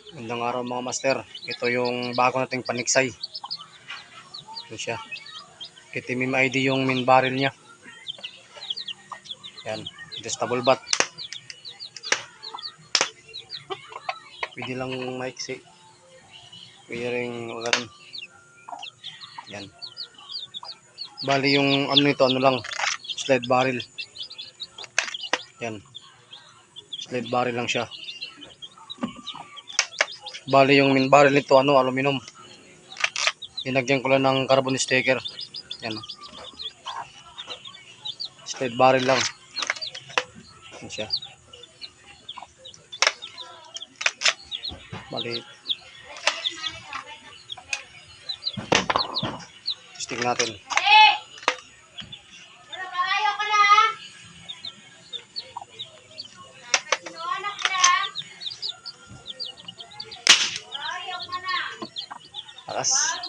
Magandang araw mga master. Ito yung bago nating paniksay. Ito siya. Itimim ID yung main barrel niya. Yan. Adjustable bat. Pwede lang maiksi. Pwede rin ganun. Yan. Bali yung ano nito, ano lang. Slide barrel. Yan. Slide barrel lang siya. Bali yung main barrel nito, ano, aluminum. Linagyan ko lang ng carbon sticker. Yan. Slide barrel lang. Yan siya. Bali. Testing natin. Alas.